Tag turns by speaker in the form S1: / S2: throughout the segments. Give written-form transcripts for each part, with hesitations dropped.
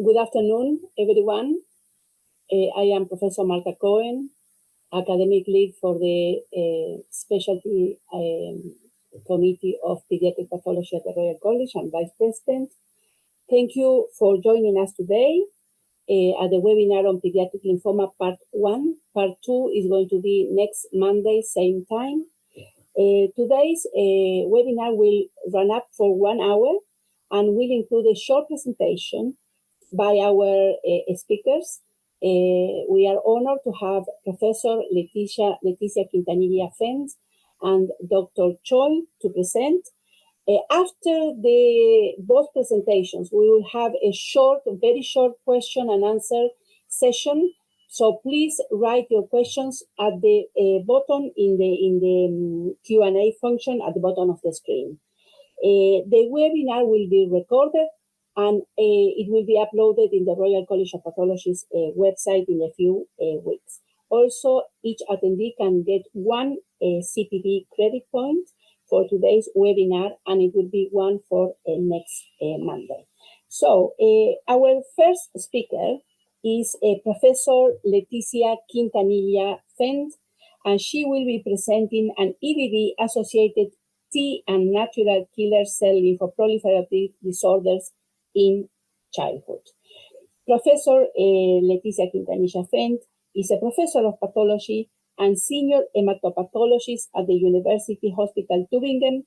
S1: Good afternoon, everyone. I am Professor Marta Cohen, academic lead for the specialty committee of pediatric pathology at the Royal College and vice president. Thank you for joining us today at the webinar on pediatric lymphoma part 1. Part 2 is going to be next Monday, same time. Today's webinar will run up for 1 hour and will include a short presentation by our speakers. We are honored to have Professor Leticia Quintanilla-Fent and Dr. Choi to present. After both presentations, we will have a very short question and answer session. So please write your questions at the bottom in the Q&A function at the bottom of the screen. The webinar will be recorded and it will be uploaded in the Royal College of Pathology's website in a few weeks. Also, each attendee can get 1 CPD credit point for today's webinar, and it will be 1 for next Monday. So, our first speaker is Professor Leticia Quintanilla-Fent, and she will be presenting an EBV-associated T and natural killer cell lymphoproliferative disorders in childhood. Professor Leticia Quintanilla-Fent is a professor of pathology and senior hematopathologist at the University Hospital Tübingen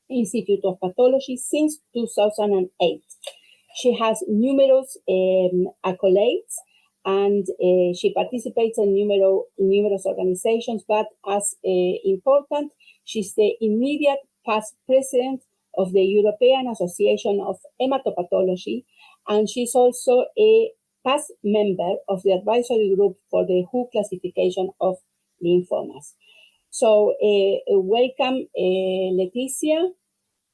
S1: Institute of Pathology since 2008. She has numerous accolades and she participates in numerous organizations, but as important, she's the immediate past president of the European Association of Hematopathology, and she's also a past member of the advisory group for the WHO classification of lymphomas. So welcome, Leticia,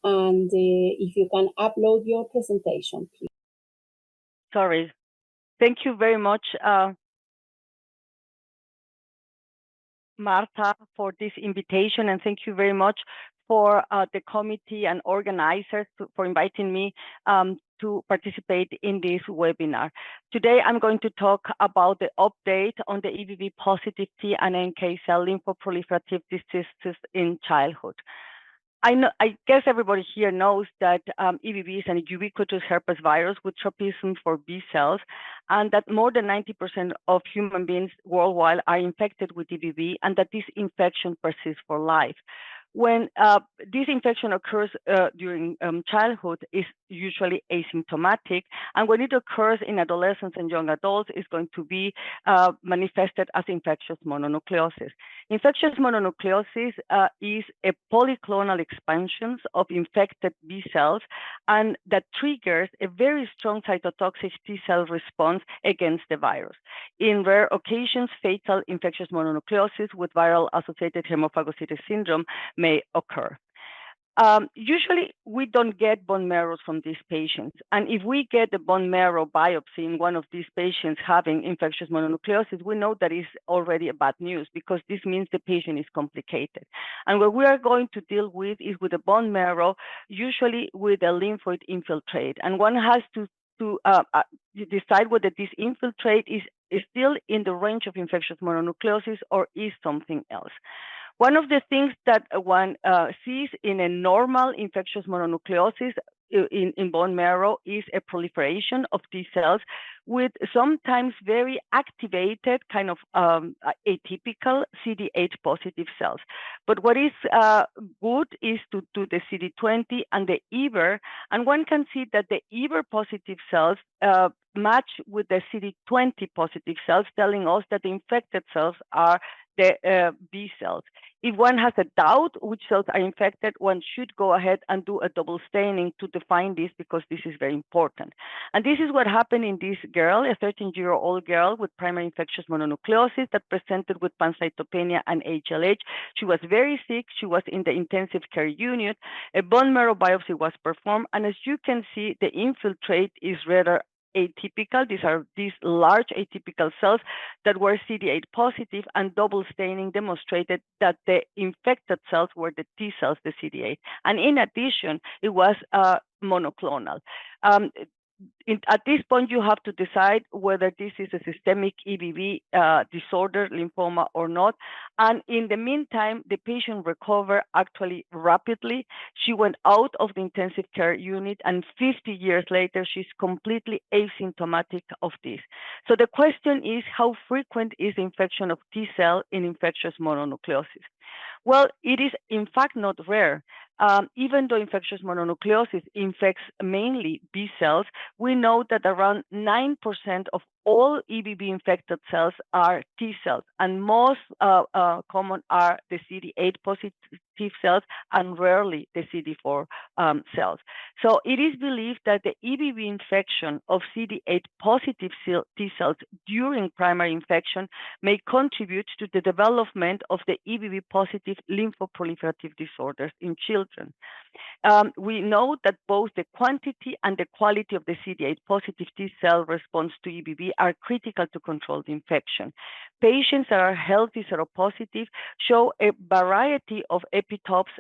S1: and if you can upload your presentation, please.
S2: Sorry. Thank you very much, Marta, for this invitation, and thank you very much for the committee and organizers for inviting me to participate in this webinar. Today, I'm going to talk about the update on the EBV-positive T and NK cell lymphoproliferative diseases in childhood. I guess everybody here knows that EBV is an ubiquitous herpes virus with tropism for B cells, and that more than 90% of human beings worldwide are infected with EBV, and that this infection persists for life. When this infection occurs during childhood, is usually asymptomatic, and when it occurs in adolescents and young adults, it's going to be manifested as infectious mononucleosis. Infectious mononucleosis is a polyclonal expansion of infected B cells, and that triggers a very strong cytotoxic T cell response against the virus. In rare occasions, fatal infectious mononucleosis with viral-associated hemophagocytic syndrome may occur. Usually, we don't get bone marrows from these patients. And if we get a bone marrow biopsy in one of these patients having infectious mononucleosis, we know that is already a bad news because this means the patient is complicated. And what we are going to deal with is with a bone marrow, usually with a lymphoid infiltrate. And one has to decide whether this infiltrate is still in the range of infectious mononucleosis or is something else. One of the things that one sees in a normal infectious mononucleosis in bone marrow is a proliferation of T cells with sometimes very activated, kind of atypical CD8 positive cells. But what is good is to do the CD20 and the EBV, and one can see that the EBV positive cells match with the CD20 positive cells, telling us that the infected cells are the B cells. If one has a doubt which cells are infected, one should go ahead and do a double staining to define this because this is very important. And this is what happened in this girl, a 13-year-old girl with primary infectious mononucleosis that presented with pancytopenia and HLH. She was very sick. She was in the intensive care unit. A bone marrow biopsy was performed. And as you can see, the infiltrate is rather atypical. These are these large atypical cells that were CD8 positive, and double staining demonstrated that the infected cells were the T cells, the CD8. And in addition, it was monoclonal. at this point, you have to decide whether this is a systemic EBV disorder, lymphoma, or not. And in the meantime, the patient recovered actually rapidly. She went out of the intensive care unit, and 50 years later, she's completely asymptomatic of this. So the question is, how frequent is the infection of T-cell in infectious mononucleosis? Well, it is in fact not rare. Even though infectious mononucleosis infects mainly B cells, we know that around 9% of all EBV infected cells are T cells, and most common are the CD8 positive cells and rarely the CD4 cells. So it is believed that the EBV infection of CD8 positive T cells during primary infection may contribute to the development of the EBV positive lymphoproliferative disorders in children. We know that both the quantity and the quality of the CD8 positive T cell response to EBV are critical to control the infection. Patients that are healthy seropositive show a variety of epitopes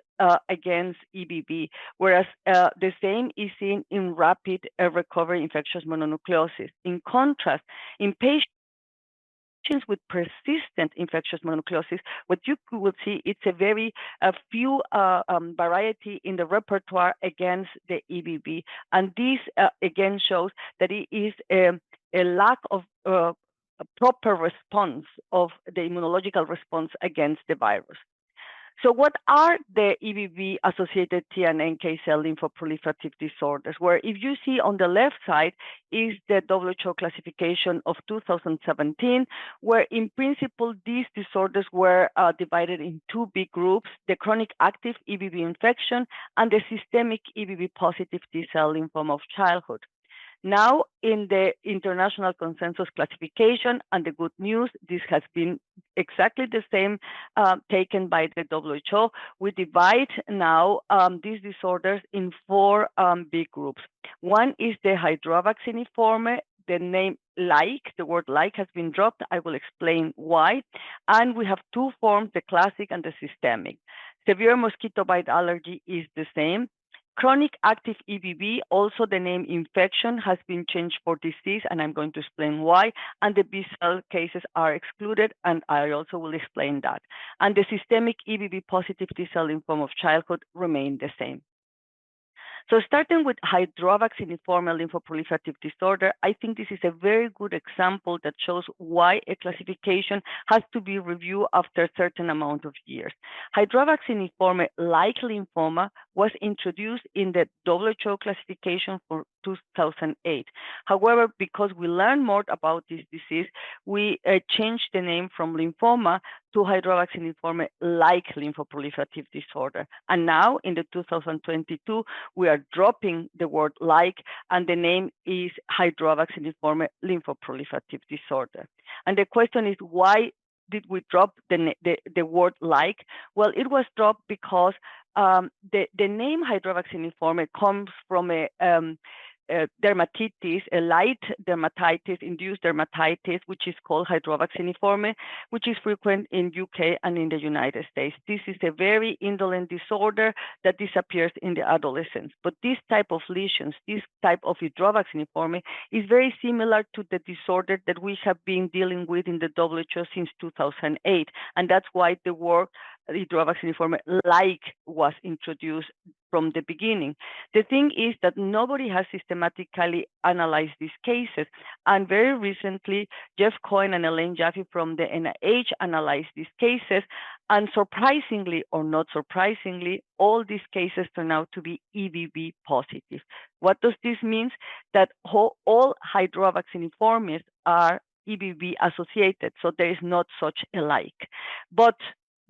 S2: against EBV, whereas the same is seen in rapid recovery infectious mononucleosis. In contrast, in patients with persistent infectious mononucleosis, what you will see, it's a very few variety in the repertoire against the EBV. And this again shows that it is a lack of a proper response of the immunological response against the virus. So what are the EBV-associated T and NK cell lymphoproliferative disorders? Where if you see on the left side is the WHO classification of 2017, where in principle these disorders were divided in two big groups, the chronic active EBV infection and the systemic EBV-positive T-cell lymphoma of childhood. Now, in the international consensus classification, and the good news, this has been exactly the same taken by the WHO. We divide now these disorders in four big groups. One is the Hydroa vacciniforme. The name the word like has been dropped. I will explain why. And we have two forms, the classic and the systemic. Severe mosquito bite allergy is the same. Chronic active EBV, also the name infection has been changed for disease, and I'm going to explain why. And the B cell cases are excluded, and I also will explain that. And the systemic EBV positive T cell lymphoma of childhood remain the same. So starting with Hydroa vacciniforme lymphoproliferative disorder, I think this is a very good example that shows why a classification has to be reviewed after a certain amount of years. Hydroa vacciniforme like lymphoma was introduced in the WHO classification for 2008. However, because we learned more about this disease, we changed the name from lymphoma to Hydroa vacciniforme like lymphoproliferative disorder. And now in the 2022, we are dropping the word like, and the name is Hydroa vacciniforme lymphoproliferative disorder. And the question is, why did we drop the word like? Well, it was dropped because the name Hydroa vacciniforme comes from a dermatitis, a light dermatitis, induced dermatitis, which is called Hydroa vacciniforme, which is frequent in UK and in the United States. This is a very indolent disorder that disappears in the adolescents. But this type of lesions, this type of Hydroa vacciniforme is very similar to the disorder that we have been dealing with in the WHO since 2008. And that's why the word Hydroa vacciniforme like was introduced from the beginning. The thing is that nobody has systematically analyzed these cases. And very recently, Jeff Cohen and Elaine Jaffe from the NIH analyzed these cases. And surprisingly, or not surprisingly, all these cases turn out to be EBV positive. What does this mean? That all Hydroa vacciniformes are EBV associated, so there is not such a like. But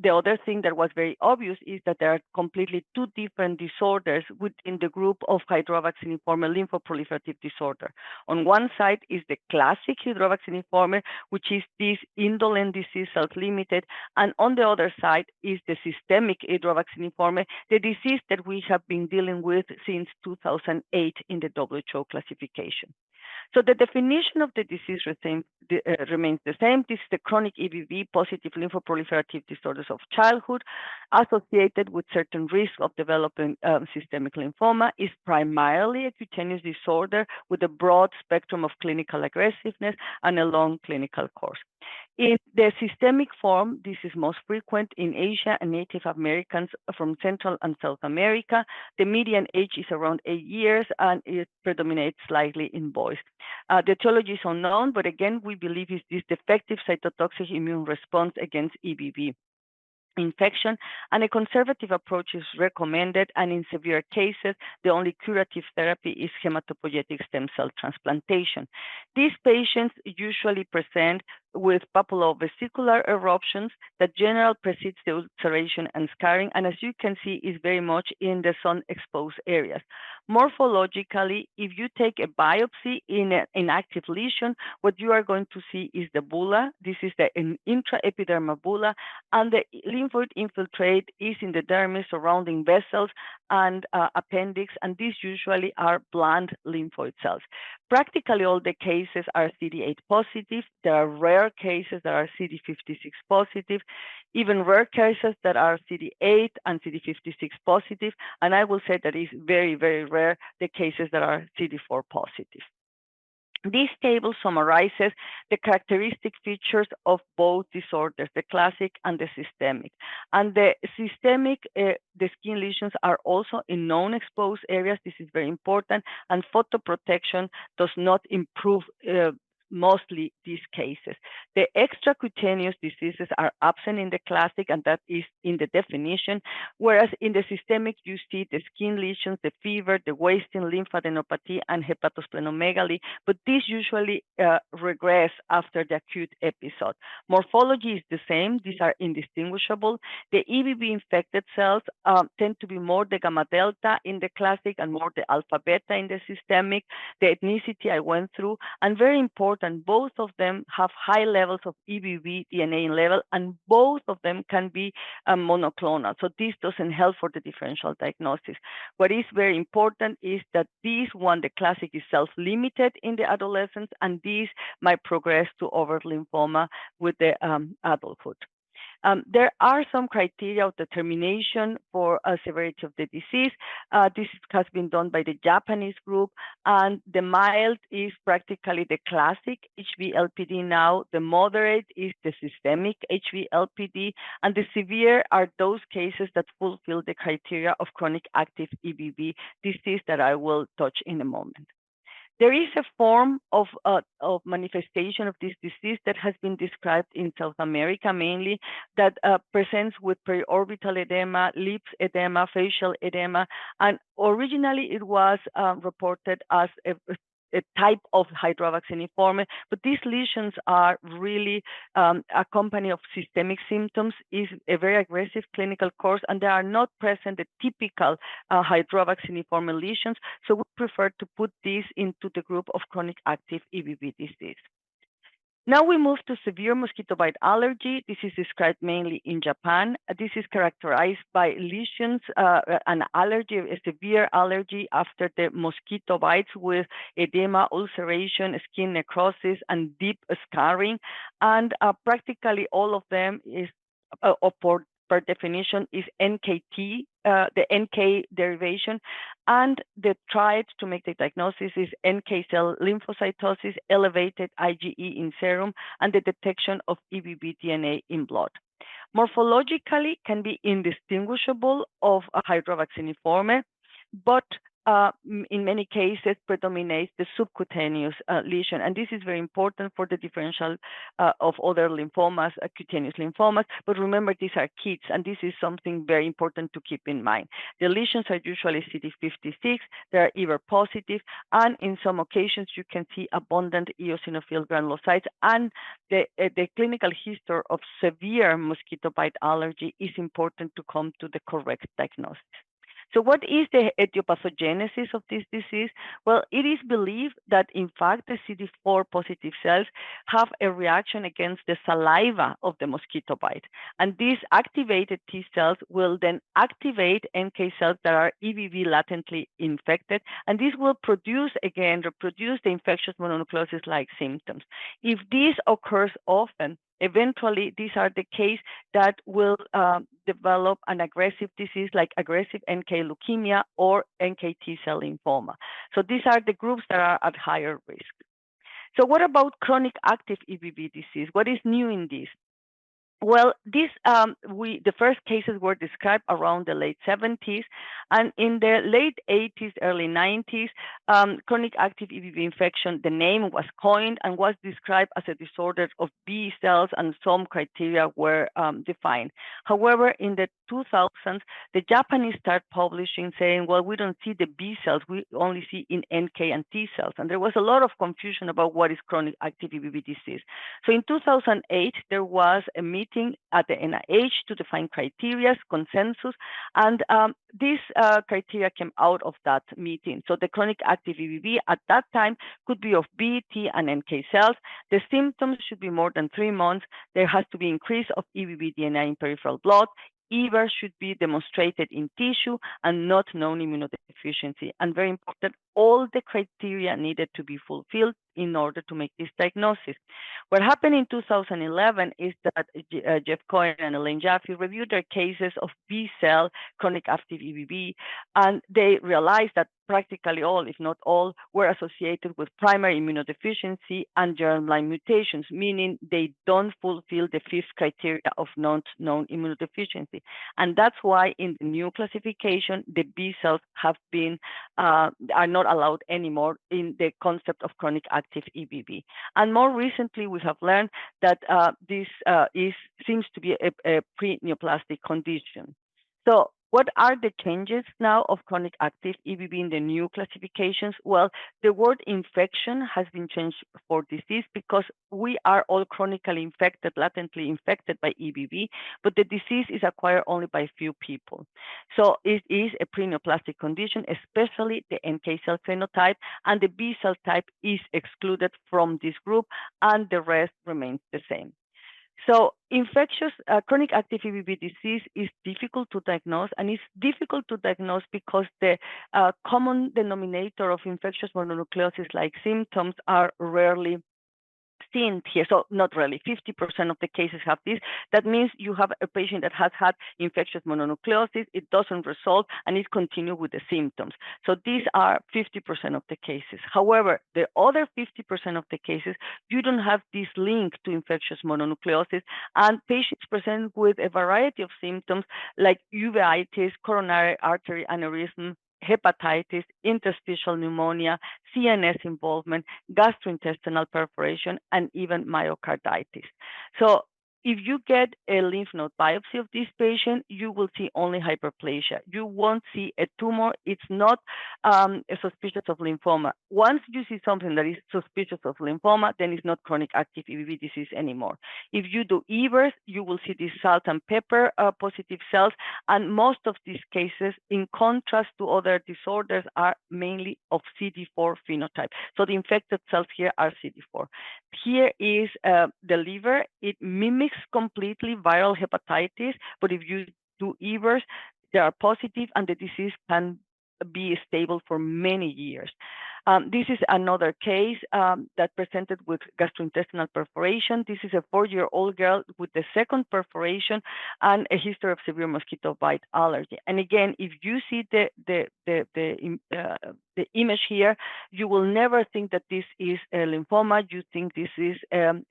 S2: the other thing that was very obvious is that there are completely two different disorders within the group of Hydroa vacciniforme lymphoproliferative disorder. On one side is the classic Hydroa vacciniforme, which is this indolent disease self-limited, and on the other side is the systemic Hydroa vacciniforme, the disease that we have been dealing with since 2008 in the WHO classification. So the definition of the disease remains the same. This is the chronic EBV positive lymphoproliferative disorders of childhood associated with certain risk of developing systemic lymphoma, is primarily a cutaneous disorder with a broad spectrum of clinical aggressiveness and a long clinical course. In the systemic form, this is most frequent in Asia and Native Americans from Central and South America. The median age is around 8 years, and it predominates slightly in boys. The etiology is unknown, but again, we believe it's this defective cytotoxic immune response against EBV infection, and a conservative approach is recommended, and in severe cases, the only curative therapy is hematopoietic stem cell transplantation. These patients usually present with papulovesicular eruptions that generally precedes the ulceration and scarring, and as you can see, is very much in the sun-exposed areas. Morphologically, if you take a biopsy in an inactive lesion, what you are going to see is the bulla. This is the intraepidermal bulla, and the lymphoid infiltrate is in the dermis surrounding vessels and appendix, and these usually are bland lymphoid cells. Practically all the cases are CD8 positive. There are rare cases that are CD56 positive, even rare cases that are CD8 and CD56 positive, and I will say that is very, very rare, the cases that are CD4 positive. This table summarizes the characteristic features of both disorders, the classic and the systemic. And the systemic, the skin lesions are also in non-exposed areas. This is very important, and photoprotection does not improve mostly these cases. The extracutaneous diseases are absent in the classic, and that is in the definition, whereas in the systemic, you see the skin lesions, the fever, the wasting, lymphadenopathy, and hepatosplenomegaly, but these usually regress after the acute episode. Morphology is the same. These are indistinguishable. The EBV-infected cells tend to be more the gamma delta in the classic and more the alpha beta in the systemic. The ethnicity I went through, and very important, both of them have high levels of EBV DNA level, and both of them can be monoclonal. So this doesn't help for the differential diagnosis. What is very important is that this one, the classic, is self-limited in the adolescence, and this might progress to overt lymphoma with the adulthood. There are some criteria of determination for severity of the disease. This has been done by the Japanese group, and the mild is practically the classic HV-LPD now. The moderate is the systemic HV-LPD, and the severe are those cases that fulfill the criteria of chronic active EBV disease that I will touch in a moment. There is a form of manifestation of this disease that has been described in South America mainly, that presents with periorbital edema, lips edema, facial edema, and originally it was reported as a type of Hydroa vacciniforme, but these lesions are really accompanied of systemic symptoms, is a very aggressive clinical course, and they are not present the typical Hydroa vacciniforme lesions, so we prefer to put these into the group of chronic active EBV disease. Now we move to severe mosquito bite allergy. This is described mainly in Japan. This is characterized by lesions, an allergy, a severe allergy after the mosquito bites with edema, ulceration, skin necrosis, and deep scarring. And practically all of them is, per definition, is NKT, the NK derivation, and the tried to make the diagnosis is NK cell lymphocytosis, elevated IgE in serum, and the detection of EBV DNA in blood. Morphologically can be indistinguishable of a Hydroa vacciniforme, but in many cases predominates the subcutaneous lesion, and this is very important for the differential of other lymphomas, cutaneous lymphomas. But remember, these are kids, and this is something very important to keep in mind. The lesions are usually CD56, they are EBV positive, and in some occasions you can see abundant eosinophil granulocytes, and the clinical history of severe mosquito bite allergy is important to come to the correct diagnosis. So what is the etiopathogenesis of this disease? Well, it is believed that in fact the CD4 positive cells have a reaction against the saliva of the mosquito bite. And these activated T cells will then activate NK cells that are EBV latently infected, and this will reproduce the infectious mononucleosis-like symptoms. If this occurs often, eventually these are the case that will develop an aggressive disease like aggressive NK leukemia or NK T-cell lymphoma. So these are the groups that are at higher risk. So what about chronic active EBV disease? What is new in this? Well, the first cases were described around the late 70s, and in the late 80s, early 90s, chronic active EBV infection, the name was coined and was described as a disorder of B cells, and some criteria were defined. However, in the 2000s, the Japanese start publishing saying, well, we don't see the B cells, we only see in NK and T cells, and there was a lot of confusion about what is chronic active EBV disease. So in 2008, there was a meeting at the NIH to define criteria, consensus, and these criteria came out of that meeting. So the chronic active EBV at that time could be of B, T, and NK cells. The symptoms should be more than 3 months. There has to be increase of EBV DNA in peripheral blood. EBV should be demonstrated in tissue and not known immunodeficiency. And very important, all the criteria needed to be fulfilled in order to make this diagnosis. What happened in 2011 is that Jeff Cohen and Elaine Jaffe reviewed their cases of B-cell chronic active EBV, and they realized that practically all, if not all, were associated with primary immunodeficiency and germline mutations, meaning they don't fulfill the fifth criteria of not known immunodeficiency. And that's why in the new classification, the B cells have been, are not allowed anymore in the concept of chronic active EBV. And more recently, we have learned that this seems to be a pre-neoplastic condition. So what are the changes now of chronic active EBV in the new classifications? Well, the word infection has been changed for disease because we are all chronically infected, latently infected by EBV, but the disease is acquired only by few people. So it is a pre-neoplastic condition, especially the NK cell phenotype, and the B cell type is excluded from this group, and the rest remains the same. So infectious chronic active EBV disease is difficult to diagnose, and it's difficult to diagnose because the common denominator of infectious mononucleosis-like symptoms are rarely seen here. So not really, 50% of the cases have this. That means you have a patient that has had infectious mononucleosis, it doesn't resolve, and it continues with the symptoms. So these are 50% of the cases. However, the other 50% of the cases, you don't have this link to infectious mononucleosis, and patients present with a variety of symptoms like uveitis, coronary artery aneurysm, hepatitis, interstitial pneumonia, CNS involvement, gastrointestinal perforation, and even myocarditis. So if you get a lymph node biopsy of this patient, you will see only hyperplasia. You won't see a tumor. It's not suspicious of lymphoma. Once you see something that is suspicious of lymphoma, then it's not chronic active EBV disease anymore. If you do EBVs, you will see these salt and pepper positive cells, and most of these cases, in contrast to other disorders, are mainly of CD4 phenotype. So the infected cells here are CD4. Here is the liver. It mimics completely viral hepatitis, but if you do EBVs, they are positive, and the disease can be stable for many years. This is another case that presented with gastrointestinal perforation. This is a 4-year-old girl with the second perforation and a history of severe mosquito bite allergy. And again, if you see the image here, you will never think that this is a lymphoma. You think this is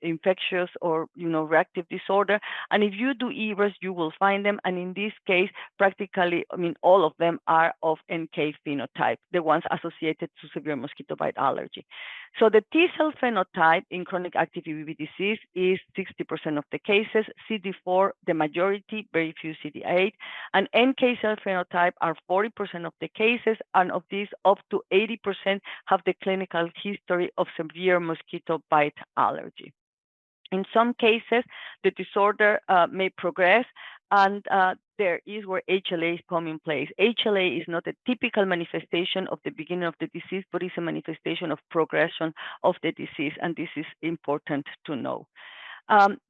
S2: infectious or reactive disorder. And if you do EBVs, you will find them. And in this case, practically, all of them are of NK phenotype, the ones associated to severe mosquito bite allergy. So the T-cell phenotype in chronic active EBV disease is 60% of the cases, CD4 the majority, very few CD8, and NK cell phenotype are 40% of the cases, and of these up to 80% have the clinical history of severe mosquito bite allergy. In some cases, the disorder may progress and there is where HLA come in place. HLA is not a typical manifestation of the beginning of the disease, but it's a manifestation of progression of the disease, and this is important to know.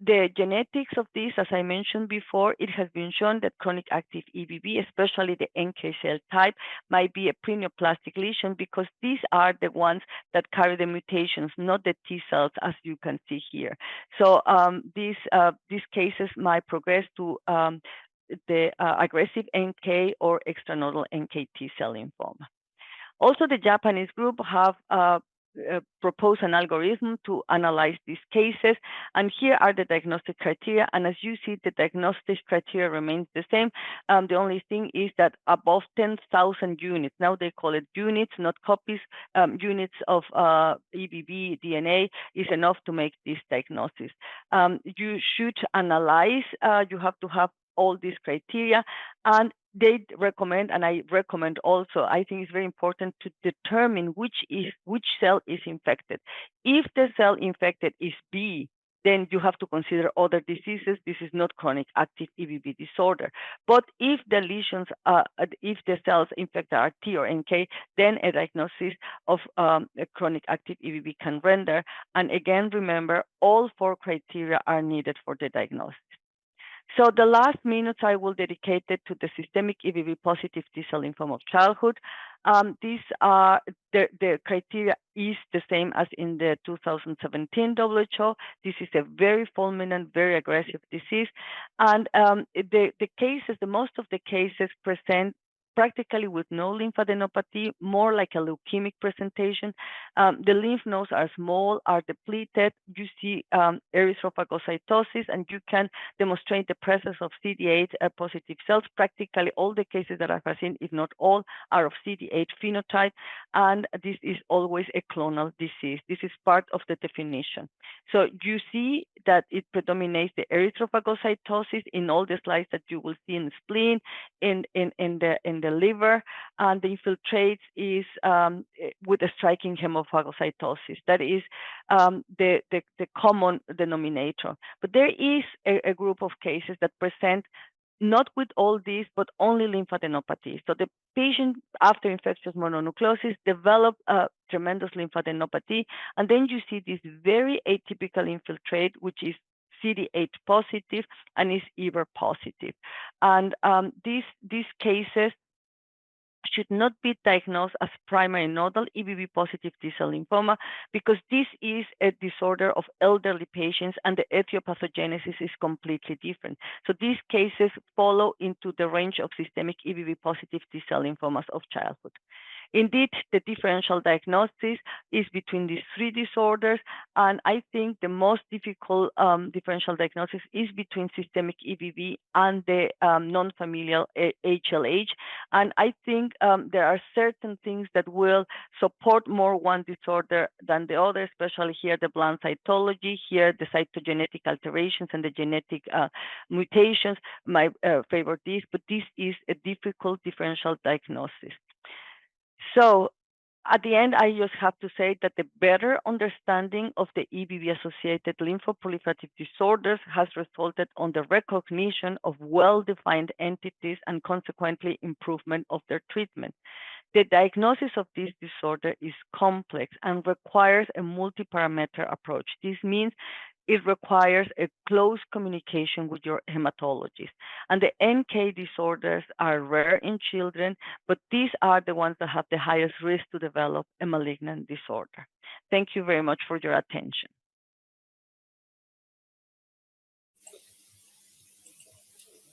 S2: The genetics of this, as I mentioned before, it has been shown that chronic active EBV, especially the NK cell type, might be a preneoplastic lesion because these are the ones that carry the mutations, not the T cells, as you can see here. So these cases might progress to the aggressive NK or extranodal NK T-cell lymphoma. Also, the Japanese group have proposed an algorithm to analyze these cases, and here are the diagnostic criteria. And as you see, the diagnostic criteria remains the same. The only thing is that above 10,000 units, now they call it units, not copies, units of EBV DNA is enough to make this diagnosis. You should analyze, you have to have all these criteria, and they recommend, and I recommend also, I think it's very important to determine which cell is infected. If the cell infected is B, then you have to consider other diseases. This is not chronic active EBV disorder. But if the lesions, if the cells infected are T or NK, then a diagnosis of a chronic active EBV can render. And again, remember, all 4 criteria are needed for the diagnosis. So the last minutes I will dedicate it to the systemic EBV positive T-cell lymphoma of childhood. These are the criteria is the same as in the 2017 WHO. This is a very fulminant, very aggressive disease, and the cases, the most of the cases present practically with no lymphadenopathy, more like a leukemic presentation. The lymph nodes are small, are depleted. You see erythrophagocytosis, and you can demonstrate the presence of CD8 positive cells. Practically all the cases that I have seen, if not all, are of CD8 phenotype, and this is always a clonal disease. This is part of the definition. So you see that it predominates the erythrophagocytosis in all the slides that you will see in the spleen, in the liver, and the infiltrates is with a striking hemophagocytosis. That is the common denominator. But there is a group of cases that present not with all these, but only lymphadenopathy. So the patient after infectious mononucleosis develop a tremendous lymphadenopathy, and then you see this very atypical infiltrate, which is CD8 positive and is EBV positive. And these cases should not be diagnosed as primary nodal EBV positive T-cell lymphoma because this is a disorder of elderly patients and the etiopathogenesis is completely different. So these cases follow into the range of systemic EBV positive T-cell lymphomas of childhood. Indeed, the differential diagnosis is between these 3 disorders, and I think the most difficult differential diagnosis is between systemic EBV and the non-familial HLH. And I think there are certain things that will support more one disorder than the other, especially here the blunt cytology, here the cytogenetic alterations and the genetic mutations might favor this, but this is a difficult differential diagnosis. So at the end, I just have to say that the better understanding of the EBV-associated lymphoproliferative disorders has resulted on the recognition of well-defined entities and consequently improvement of their treatment. The diagnosis of this disorder is complex and requires a multi-parameter approach. This means it requires a close communication with your hematologist. And the NK disorders are rare in children, but these are the ones that have the highest risk to develop a malignant disorder. Thank you very much for your attention.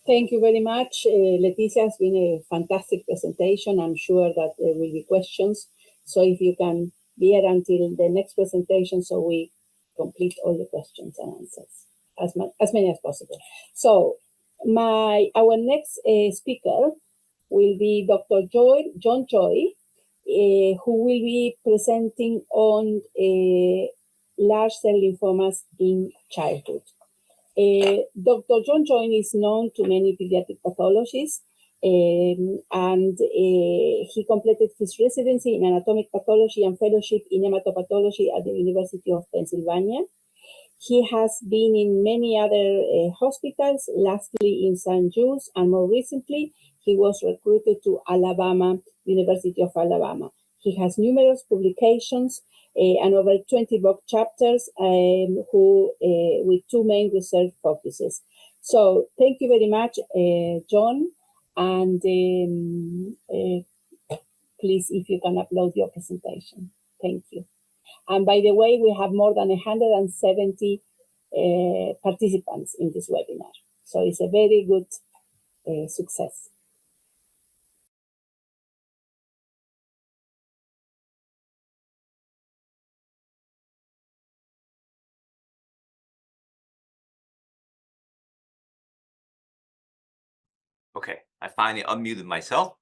S1: Thank you very much. Leticia, has been a fantastic presentation. I'm sure that there will be questions. So if you can be here until the next presentation so we complete all the questions and answers, as many as possible. So our next speaker will be Dr. John Choi, who will be presenting on large cell lymphomas in childhood. Dr. John Choi is known to many pediatric pathologists, and he completed his residency in anatomic pathology and fellowship in hematopathology at the University of Pennsylvania. He has been in many other hospitals, lastly in St. Jude's, and more recently, he was recruited to University of Alabama. He has numerous publications and over 20 book chapters with two main research focuses. So thank you very much, John, and please, if you can upload your presentation. Thank you. And by the way, we have more than 170 participants in this webinar. So it's a very good success.
S3: Okay, I finally unmuted myself.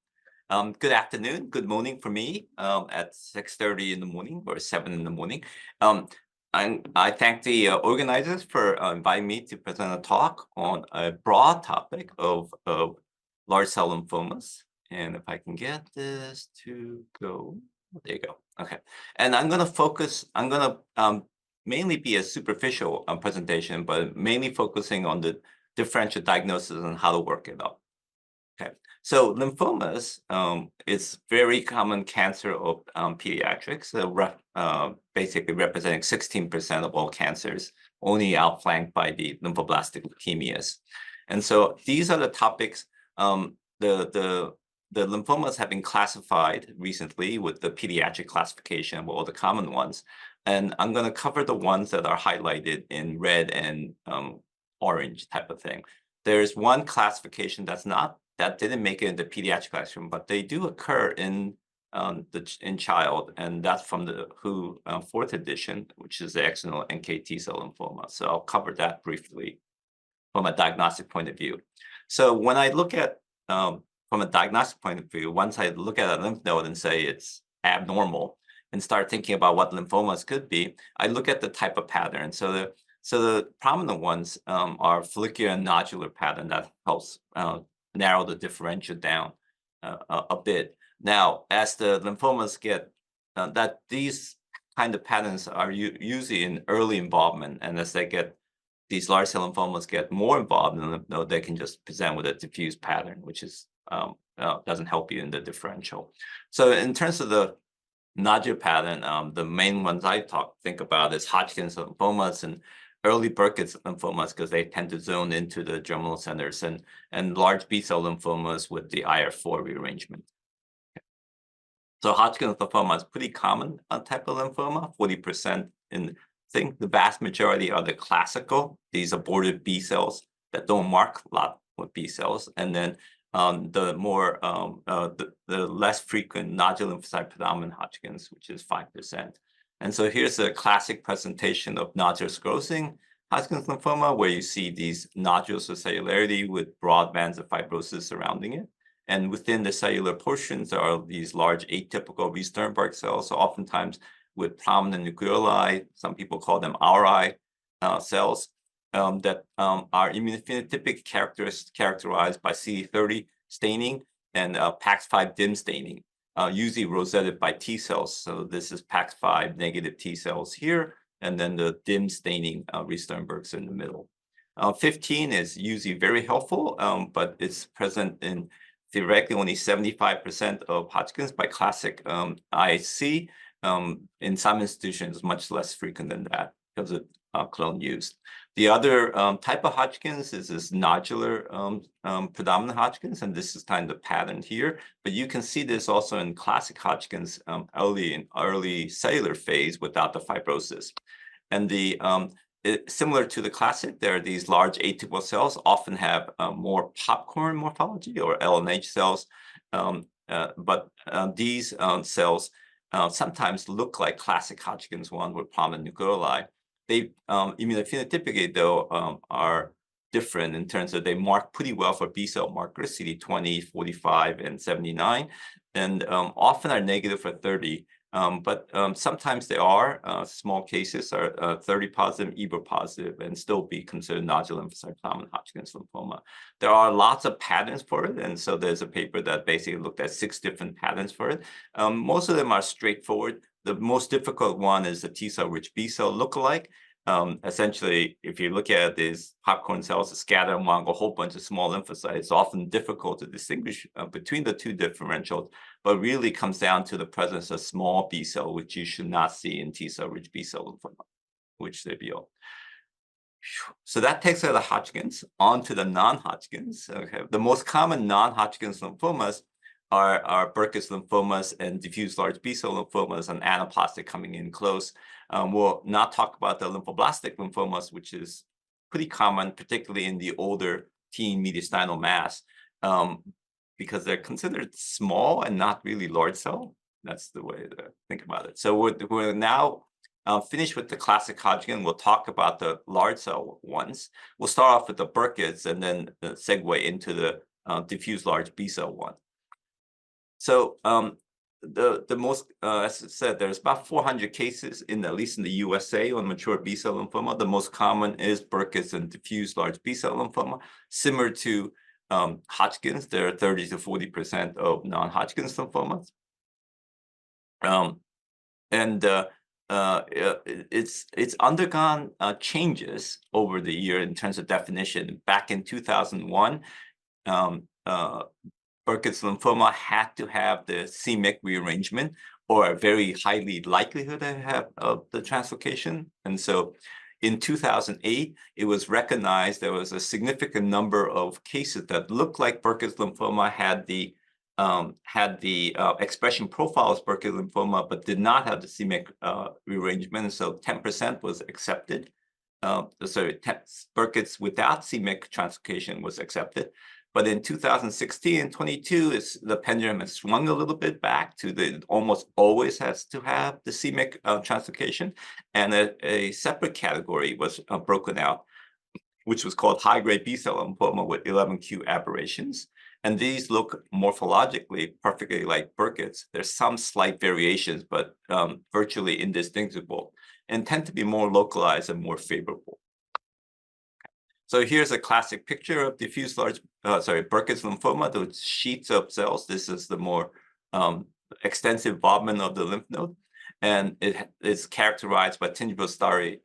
S3: Good afternoon, good morning for me at 6:30 in the morning or 7 in the morning. I thank the organizers for inviting me to present a talk on a broad topic of large cell lymphomas. And if I can get this to go, there you go. Okay, and I'm going to mainly be a superficial presentation, but mainly focusing on the differential diagnosis and how to work it up. Okay, so lymphomas is very common cancer of pediatrics, basically representing 16% of all cancers, only outflanked by the lymphoblastic leukemias. And so these are the topics. The lymphomas have been classified recently with the pediatric classification of all the common ones. And I'm going to cover the ones that are highlighted in red and orange type of thing. There's one classification that didn't make it into pediatric classroom, but they do occur in child, and that's from the WHO 4th edition, which is the external NK T-cell lymphoma. So I'll cover that briefly from a diagnostic point of view. So when I look at, from a diagnostic point of view, once I look at a lymph node and say it's abnormal and start thinking about what lymphomas could be, I look at the type of pattern. So the prominent ones are follicular and nodular pattern that helps narrow the differential down a bit. Now, as the lymphomas get, these kind of patterns are usually in early involvement, and as these large cell lymphomas get more involved in the lymph node, they can just present with a diffuse pattern, which is doesn't help you in the differential. So in terms of the nodular pattern, the main ones I think about is Hodgkin's lymphomas and early Burkitt's lymphomas, because they tend to zone into the germinal centers, and large B-cell lymphomas with the IR4 rearrangement. Okay. So Hodgkin's lymphoma is pretty common type of lymphoma, 40%. I think the vast majority are the classical, these aborted B cells that don't mark a lot with B cells, and then the less frequent nodular lymphocyte predominant Hodgkin's, which is 5%. And so here's a classic presentation of nodular sclerosing Hodgkin's lymphoma, where you see these nodules of cellularity with broad bands of fibrosis surrounding it. And within the cellular portions are these large atypical Sternberg cells, so oftentimes with prominent nucleoli. Some people call them RI cells that are immunophenotypic characterized by CD30 staining and PAX5 dim staining. Usually rosetted by T cells. So this is PAX5 negative T cells here, and then the dim staining Sternbergs in the middle. 15 is usually very helpful, but it's present in theoretically only 75% of Hodgkin's by classic IHC. In some institutions, much less frequent than that because of clone use. The other type of Hodgkin's is this nodular predominant Hodgkin's, and this is kind of the pattern here. But you can see this also in classic Hodgkin's early cellular phase without the fibrosis. And similar to the classic, there are these large atypical cells, often have more popcorn morphology or LNH cells, but these cells sometimes look like classic Hodgkin's 1 with prominent nucleoli. They immunophenotypically, though, are different in terms of they mark pretty well for B-cell markers, CD20, 45, and 79, and often are negative for 30. But sometimes they are small cases are 30 positive, EBV positive, and still be considered nodular lymphocyte predominant Hodgkin's lymphoma. There are lots of patterns for it, and so there's a paper that basically looked at 6 different patterns for it. Most of them are straightforward. The most difficult one is the T-cell rich B-cell lookalike, essentially, if you look at these popcorn cells that scatter among a whole bunch of small lymphocytes, it's often difficult to distinguish between the two differentials, but really comes down to the presence of small B cell, which you should not see in T-cell rich B-cell lymphoma, which they be all. So that takes us to the Hodgkin's, on to the non-Hodgkin's. Okay, the most common non-Hodgkin's lymphomas are Burkitt's lymphomas and diffuse large B-cell lymphomas, and anaplastic coming in close. We'll not talk about the lymphoblastic lymphomas, which is pretty common, particularly in the older teen mediastinal mass, because they're considered small and not really large cell. That's the way to think about it. So we're now finished with the classic Hodgkin. We'll talk about the large cell ones. We'll start off with the Burkitt's and then segue into the diffuse large B-cell one. So the most, as I said, there's about 400 cases at least in the USA on mature B-cell lymphoma. The most common is Burkitt's and diffuse large B-cell lymphoma. Similar to Hodgkin's, there are 30 to 40% of non-Hodgkin's lymphomas. It's undergone changes over the year in terms of definition. Back in 2001, Burkitt's lymphoma had to have the c-Myc rearrangement or a very highly likelihood to have the translocation. And so in 2008, it was recognized there was a significant number of cases that looked like Burkitt's lymphoma had the expression profile as Burkitt lymphoma, but did not have the c-Myc rearrangement. So 10% was accepted. Burkitt's without c-Myc translocation was accepted. But in 2016 and 22, the pendulum has swung a little bit back to almost always has to have the c-Myc translocation. And a separate category was broken out, which was called high-grade B-cell lymphoma with 11q aberrations. And these look morphologically perfectly like Burkitt's. There's some slight variations, but virtually indistinguishable, and tend to be more localized and more favorable. So here's a classic picture of diffuse large, Burkitt's lymphoma, those sheets of cells. This is the more extensive involvement of the lymph node. And it is characterized by tingible sky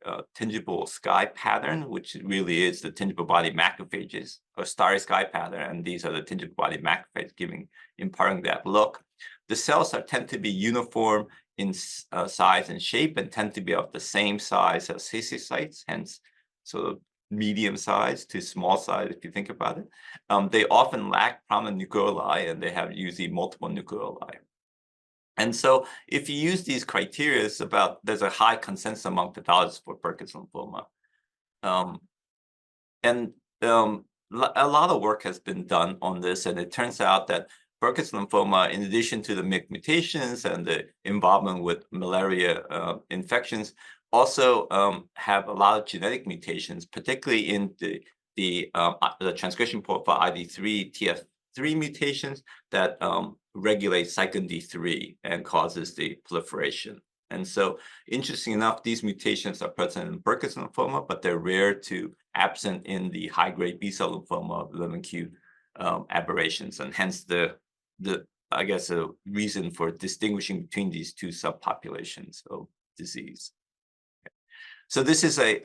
S3: pattern, which really is the tingible body macrophages, or starry sky pattern. And these are the tingible body macrophages imparting that look. The cells tend to be uniform in size and shape and tend to be of the same size as histiocytes, hence sort of medium size to small size, if you think about it. They often lack prominent nucleoli, and they have usually multiple nucleoli. And so if you use these criteria, there's a high consensus among pathologists for Burkitt's lymphoma. A lot of work has been done on this, and it turns out that Burkitt's lymphoma, in addition to the MYC mutations and the involvement with malaria infections, also have a lot of genetic mutations, particularly in the transcription profile ID3, TF3 mutations that regulate cyclin D3 and causes the proliferation. And so, interesting enough, these mutations are present in Burkitt's lymphoma, but they're rare to absent in the high-grade B-cell lymphoma of 11q aberrations, and hence I guess a reason for distinguishing between these two subpopulations of disease. So this is a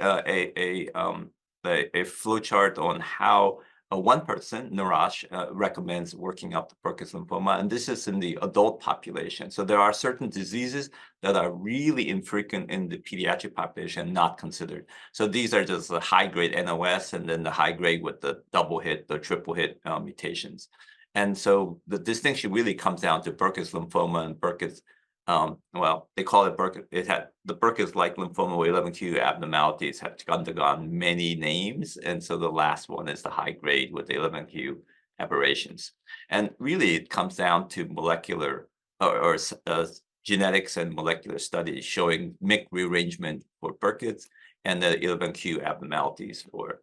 S3: flowchart on how one person, Niraj, recommends working up the Burkitt's lymphoma, and this is in the adult population. So there are certain diseases that are really infrequent in the pediatric population, not considered. So these are just the high-grade NOS, and then the high-grade with the double hit, the triple hit mutations. And so the distinction really comes down to Burkitt's lymphoma and Burkitt's. Well, they call it Burkitt. The Burkitt's-like lymphoma with 11q abnormalities have undergone many names, and so the last one is the high grade with the 11q aberrations. And really, it comes down to molecular or genetics and molecular studies showing MYC rearrangement for Burkitt's and the 11q abnormalities for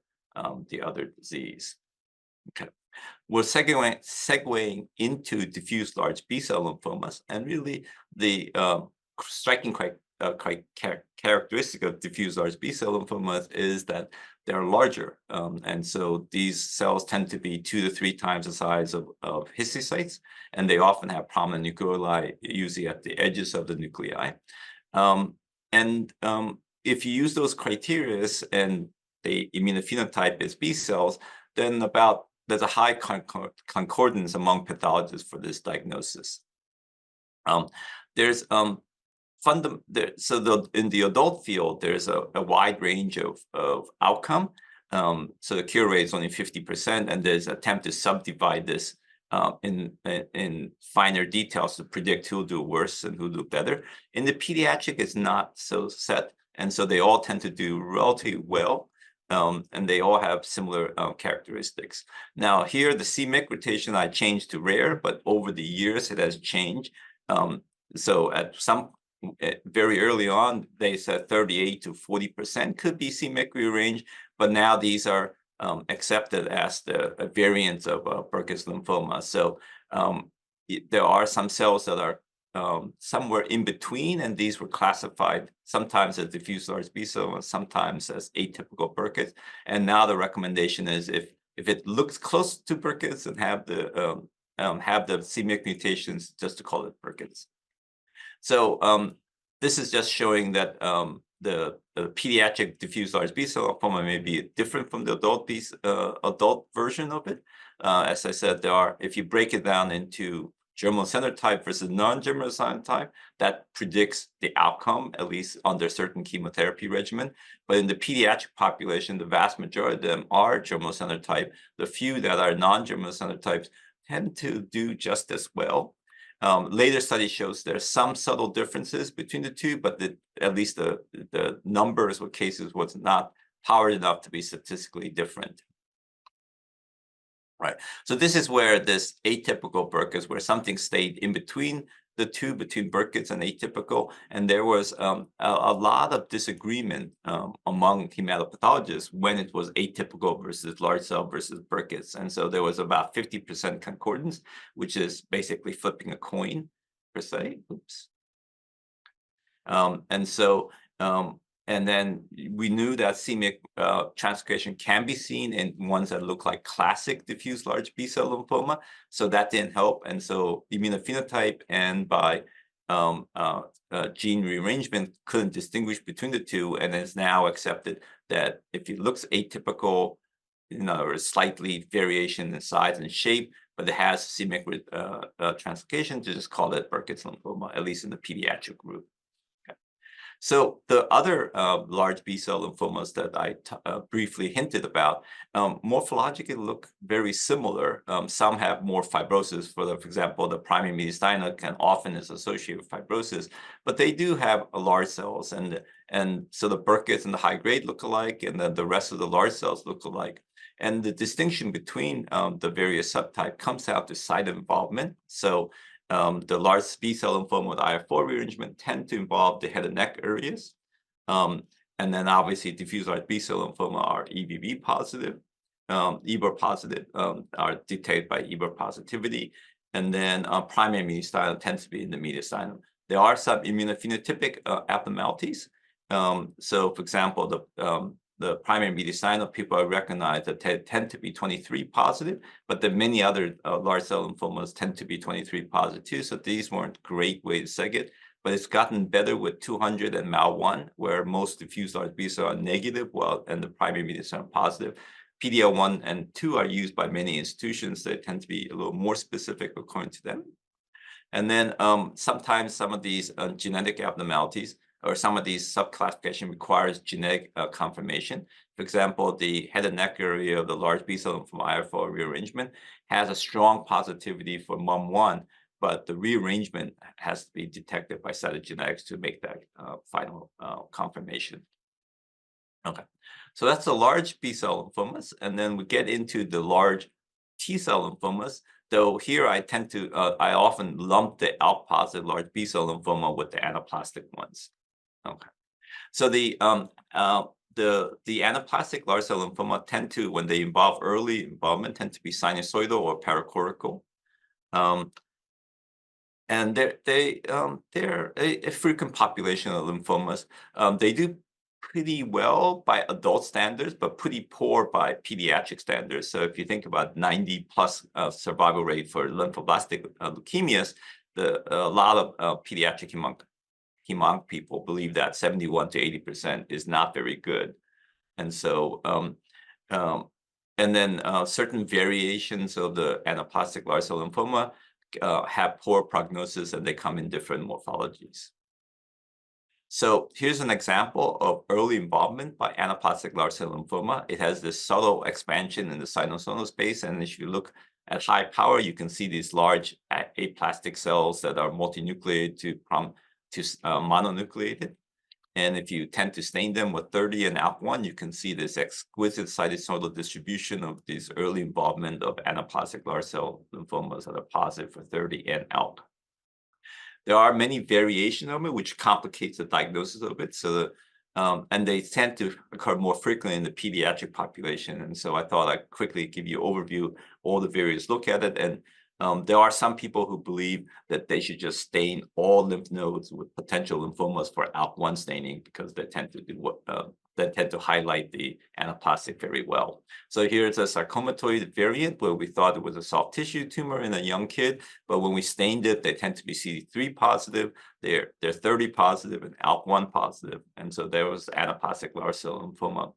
S3: the other disease. Okay. We're segueing into diffuse large B-cell lymphomas, and really the striking characteristic of diffuse large B-cell lymphomas is that they're larger, and so these cells tend to be 2 to 3 times the size of histiocytes, and they often have prominent nucleoli, usually at the edges of the nuclei. if you use those criteria and the immunophenotype is B cells, then there's a high concordance among pathologists for this diagnosis. There's in the adult field, there's a wide range of outcome. So the cure rate is only 50%, and there's an attempt to subdivide this in finer details to predict who'll do worse and who'll do better. In the pediatric, it's not so set, and so they all tend to do relatively well, and they all have similar characteristics. Now here, the c-Myc mutation I changed to rare, but over the years it has changed. So at very early on, they said 38 to 40% could be c-Myc rearranged, but now these are accepted as the variants of Burkitt's lymphoma. So there are some cells that are somewhere in between, and these were classified sometimes as diffuse large B-cell and sometimes as atypical Burkitt. And now the recommendation is if it looks close to Burkitt's and have the c-Myc mutations, just to call it Burkitt's. So this is just showing that the pediatric diffuse large B-cell lymphoma may be different from the adult version of it. As I said, if you break it down into germinal center type versus non-germinal center type, that predicts the outcome, at least under certain chemotherapy regimen. But in the pediatric population, the vast majority of them are germinal center type. The few that are non-germinal center types tend to do just as well. Later study shows there are some subtle differences between the two, but at least the numbers of cases was not powered enough to be statistically different. Right. So this is where this atypical Burkitt's, where something stayed in between the two, between Burkitt's and atypical, and there was a lot of disagreement among hematopathologists when it was atypical versus large cell versus Burkitt's. And so there was about 50% concordance, which is basically flipping a coin per se. Oops. And then we knew that c-Myc translocation can be seen in ones that look like classic diffuse large B-cell lymphoma. So that didn't help. And so immunophenotype and by gene rearrangement couldn't distinguish between the two. And it's now accepted that if it looks atypical, or slightly variation in size and shape, but it has c-Myc translocation, to just call it Burkitt's lymphoma, at least in the pediatric group. So the other large B-cell lymphomas that I briefly hinted about, morphologically look very similar. Some have more fibrosis. For example, the primary mediastinum often is associated with fibrosis, but they do have large cells, and so the Burkitt's and the high grade look alike, and then the rest of the large cells look alike. And the distinction between the various subtypes comes out to site of involvement. So the large B-cell lymphoma with IF4 rearrangement tend to involve the head and neck areas. And then obviously diffuse large B-cell lymphoma are EBV positive, EBV positive, are dictated by EBV positivity. And then primary mediastinum tends to be in the mediastinum. There are some immunophenotypic abnormalities. So for example, the primary mediastinal people are recognized that tend to be 23 positive, but the many other large cell lymphomas tend to be 23 positive too. So these weren't great ways to seg it, but it's gotten better with 200 and MAL1, where most diffuse large B-cell are negative, and the primary mediastinal are positive. PD-L1 and 2 are used by many institutions. They tend to be a little more specific according to them. And then sometimes some of these genetic abnormalities or some of these subclassification requires genetic confirmation. For example, the head and neck area of the large B-cell lymphoma IF4 rearrangement has a strong positivity for MUM1, but the rearrangement has to be detected by cytogenetics to make that final confirmation. Okay, so that's the large B-cell lymphomas, and then we get into the large T-cell lymphomas. Though here I tend to, I often lump the ALK-positive large B-cell lymphoma with the anaplastic ones. Okay, so the anaplastic large cell lymphoma tend to, when they involve early involvement, tend to be sinusoidal or paracortical, and they're a frequent population of lymphomas. They do pretty well by adult standards, but pretty poor by pediatric standards. So if you think about 90+ survival rate for lymphoblastic leukemias, a lot of pediatric hemonc people believe that 71 to 80% is not very good. And so, and then certain variations of the anaplastic large cell lymphoma have poor prognosis, and they come in different morphologies. So here's an example of early involvement by anaplastic large cell lymphoma. It has this subtle expansion in the sinusoidal space, and if you look at high power, you can see these large aplastic cells that are multinucleated to mononucleated. And if you tend to stain them with 30 and ALK1, you can see this exquisite sinusoidal distribution of this early involvement of anaplastic large cell lymphomas that are positive for 30 and ALK. There are many variations of it, which complicates the diagnosis a bit. So, and they tend to occur more frequently in the pediatric population. And so I thought I'd quickly give you an overview, all the various look at it. And there are some people who believe that they should just stain all lymph nodes with potential lymphomas for ALK1 staining, because they tend to do highlight the anaplastic very well. So here's a sarcomatoid variant where we thought it was a soft tissue tumor in a young kid, but when we stained it, they tend to be CD3 positive, they're 30 positive and ALK1 positive, and so there was anaplastic large cell lymphoma.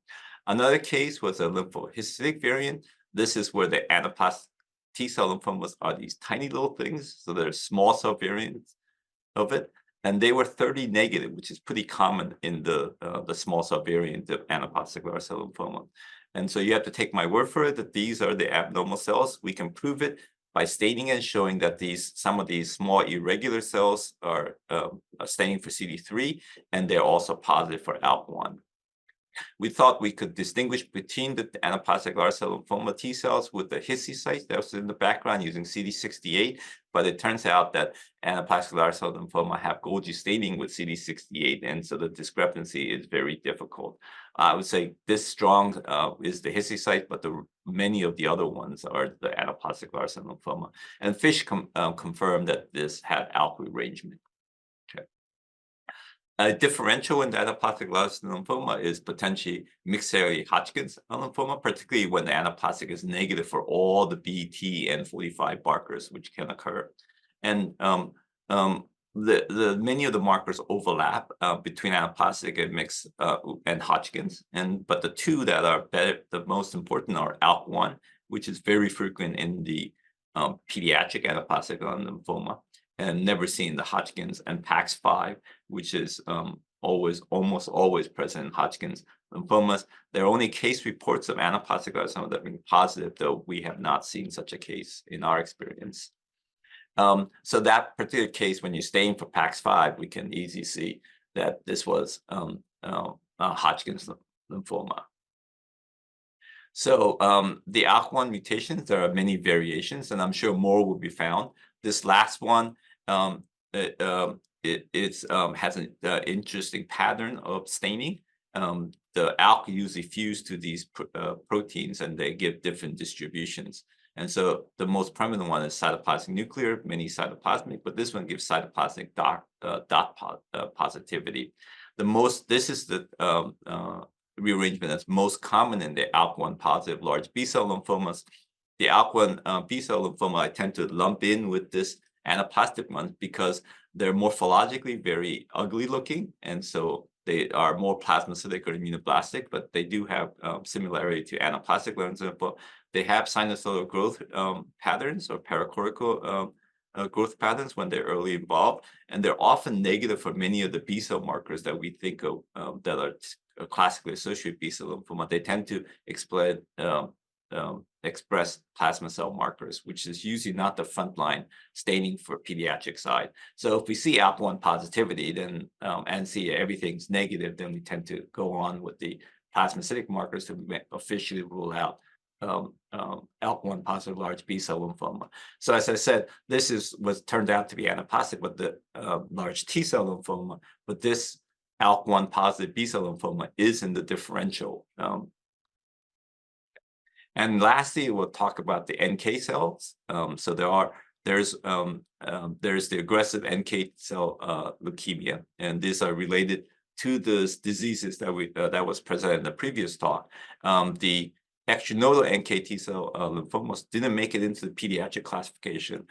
S3: Another case was a lymphohistiocytic variant. This is where the anaplastic T-cell lymphomas are these tiny little things, so they're small cell variants of it. And they were 30 negative, which is pretty common in the small cell variant of anaplastic large cell lymphoma. And so you have to take my word for it that these are the abnormal cells. We can prove it by staining and showing that some of these small irregular cells are staining for CD3, and they're also positive for ALK1. We thought we could distinguish between the anaplastic large cell lymphoma T cells with the histiocytes that was in the background using CD68, but it turns out that anaplastic large cell lymphoma have Golgi staining with CD68, and so the discrepancy is very difficult. I would say this strong is the histiocyte, but many of the other ones are the anaplastic large cell lymphoma. And Fish confirmed that this had ALK rearrangement. A differential in the anaplastic large cell lymphoma is potentially mixed cell Hodgkin's lymphoma, particularly when the anaplastic is negative for all the B, T, and 45 markers, which can occur. And many of the markers overlap between anaplastic and mixed and Hodgkin's, but the two that are the most important are ALK1, which is very frequent in the pediatric anaplastic lymphoma, and never seen the Hodgkin's, and PAX5, which is almost always present in Hodgkin's lymphomas. There are only case reports of anaplastic large cell that being positive, though we have not seen such a case in our experience. So that particular case, when you stain for PAX5, we can easily see that this was Hodgkin's lymphoma. So the ALK1 mutations, there are many variations, and I'm sure more will be found. This last one, it has an interesting pattern of staining. The ALK usually fuse to these proteins, and they give different distributions. And so the most prominent one is cytoplasmic nuclear, many cytoplasmic, but this one gives cytoplasmic dot positivity. This is the rearrangement that's most common in the ALK1 positive large B-cell lymphomas. The ALK1 B-cell lymphoma I tend to lump in with this anaplastic ones because they're morphologically very ugly looking, and so they are more plasmacytic or immunoblastic, but they do have similarity to anaplastic lymphoma. They have sinusoidal growth patterns or paracortical growth patterns when they're early involved, and they're often negative for many of the B-cell markers that we think of that are classically associated B-cell lymphoma. They tend to express plasma cell markers, which is usually not the frontline staining for pediatric side. So if we see ALK1 positivity, then and see everything's negative, then we tend to go on with the plasmacytic markers to officially rule out ALK1 positive large B-cell lymphoma. So as I said, this was turned out to be anaplastic with the large T-cell lymphoma, but this ALK1 positive B-cell lymphoma is in the differential. And lastly, we'll talk about the NK cells. So there's the aggressive NK cell leukemia, and these are related to the diseases that was presented in the previous talk. The extranodal NK T-cell lymphomas didn't make it into the pediatric classification,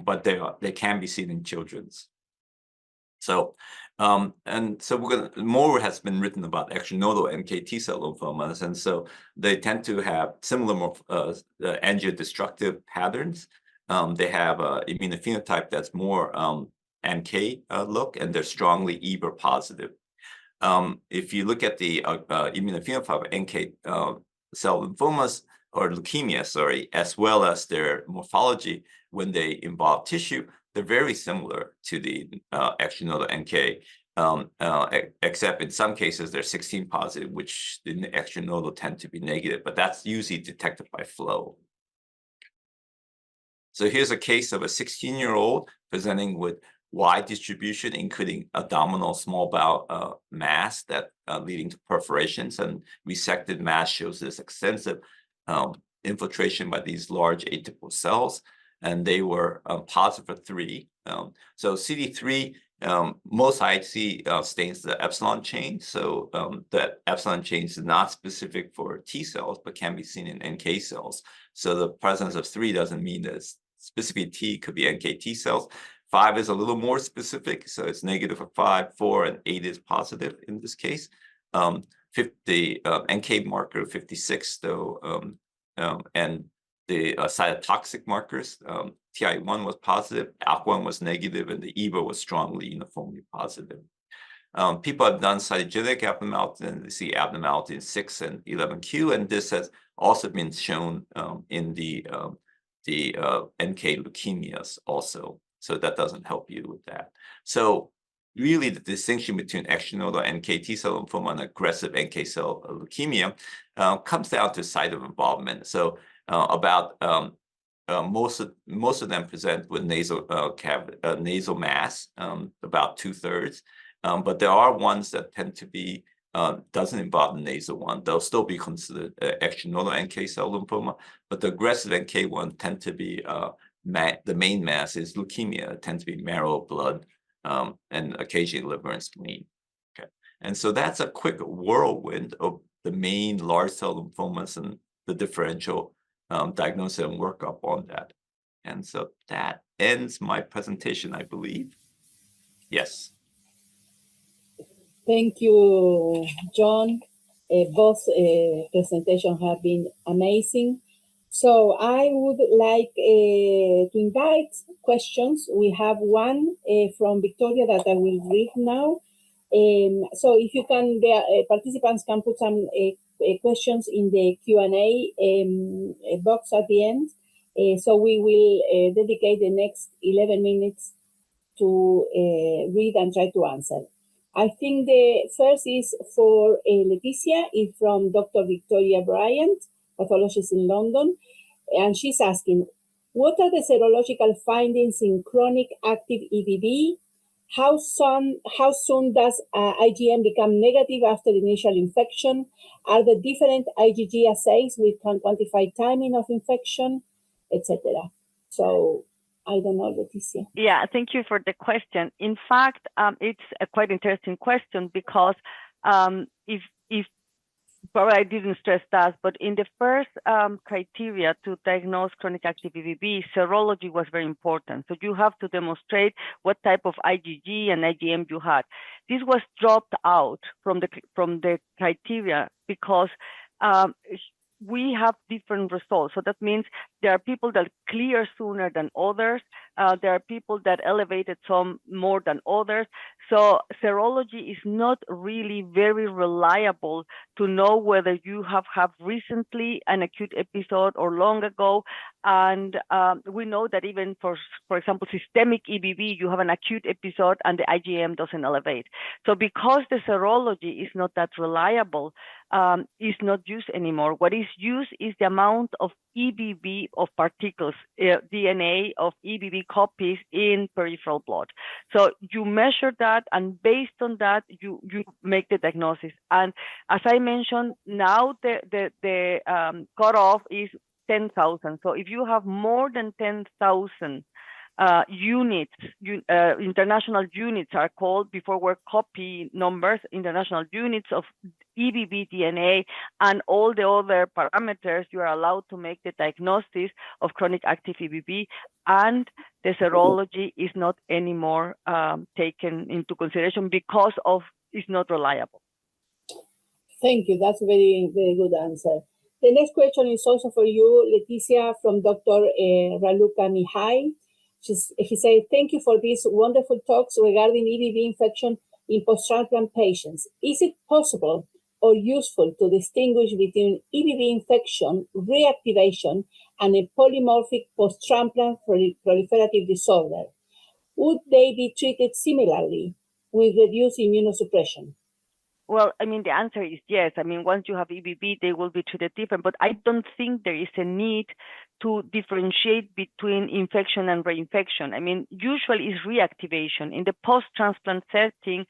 S3: but they can be seen in children's. So, and so more has been written about extranodal NK T-cell lymphomas, and so they tend to have similar angiodestructive patterns. They have an immunophenotype that's more NK look, and they're strongly EBV positive. If you look at the immunophenotype of NK cell lymphomas or leukemia, sorry, as well as their morphology when they involve tissue, they're very similar to the extranodal NK, except in some cases they're 16 positive, which the extranodal tend to be negative, but that's usually detected by flow. So here's a case of a 16-year-old presenting with wide distribution, including abdominal small bowel mass that leading to perforations, and resected mass shows this extensive infiltration by these large atypical cells, and they were positive for 3. So CD3, most IHC stains the epsilon chain, so that epsilon chain is not specific for T cells, but can be seen in NK cells. So the presence of 3 doesn't mean that specific T could be NK T cells. 5 is a little more specific, so it's negative for 5, 4, and 8 is positive in this case. 50 NK marker 56 though, and the cytotoxic markers, TI1 was positive, ALK1 was negative, and the EBV was strongly uniformly positive. People have done cytogenetic abnormality, and they see abnormality in 6 and 11q, and this has also been shown in the NK leukemias also. So that doesn't help you with that. So really the distinction between extranodal NK T-cell lymphoma and aggressive NK cell leukemia comes down to site of involvement. So about most of them present with nasal mass, about 2/3. But there are ones that tend to be doesn't involve the nasal one. They'll still be considered extranodal NK cell lymphoma, but the aggressive NK one tend to be the main mass is leukemia. It tends to be marrow, blood, and occasionally liver and spleen. Okay, and so that's a quick whirlwind of the main large cell lymphomas and the differential diagnosis and workup on that. And so that ends my presentation, I believe. Yes.
S1: Thank you, John. Both presentations have been amazing. So I would like to invite questions. We have one from Victoria that I will read now. So if you can, participants can put some questions in the Q&A box at the end. So we will dedicate the next 11 minutes to read and try to answer. I think the first is for Leticia, is from Dr. Victoria Bryant, pathologist in London, and she's asking, what are the serological findings in chronic active EBV? How soon does IgM become negative after the initial infection? Are there different IgG assays we can quantify timing of infection, etc.? So I don't know, Leticia.
S2: Yeah, thank you for the question. In fact, it's a quite interesting question because if probably I didn't stress that, but in the first criteria to diagnose chronic active EBV, serology was very important. So you have to demonstrate what type of IgG and IgM you had. This was dropped out from the criteria because we have different results. So that means there are people that clear sooner than others. There are people that elevated some more than others. So serology is not really very reliable to know whether you have had recently an acute episode or long ago. And we know that even for example, systemic EBV, you have an acute episode and the IgM doesn't elevate. So because the serology is not that reliable, is not used anymore. What is used is the amount of EBV of particles, DNA of EBV copies in peripheral blood. So you measure that, and based on that, you make the diagnosis. And as I mentioned, now the cutoff is 10,000. So if you have more than 10,000 units, international units are called, before were copy numbers, international units of EBV DNA, and all the other parameters, you are allowed to make the diagnosis of chronic active EBV, and the serology is not anymore taken into consideration because of it's not reliable.
S1: Thank you. That's a very, very good answer. The next question is also for you, Leticia, from Dr. Raluca Mihai. He said, thank you for these wonderful talks regarding EBV infection in post-transplant patients. Is it possible or useful to distinguish between EBV infection, reactivation, and a polymorphic post-transplant proliferative disorder? Would they be treated similarly with reduced immunosuppression?
S2: Well, I mean, the answer is yes. I mean, once you have EBV, they will be treated different, but I don't think there is a need to differentiate between infection and reinfection. I mean, usually it's reactivation. In the post-transplant setting,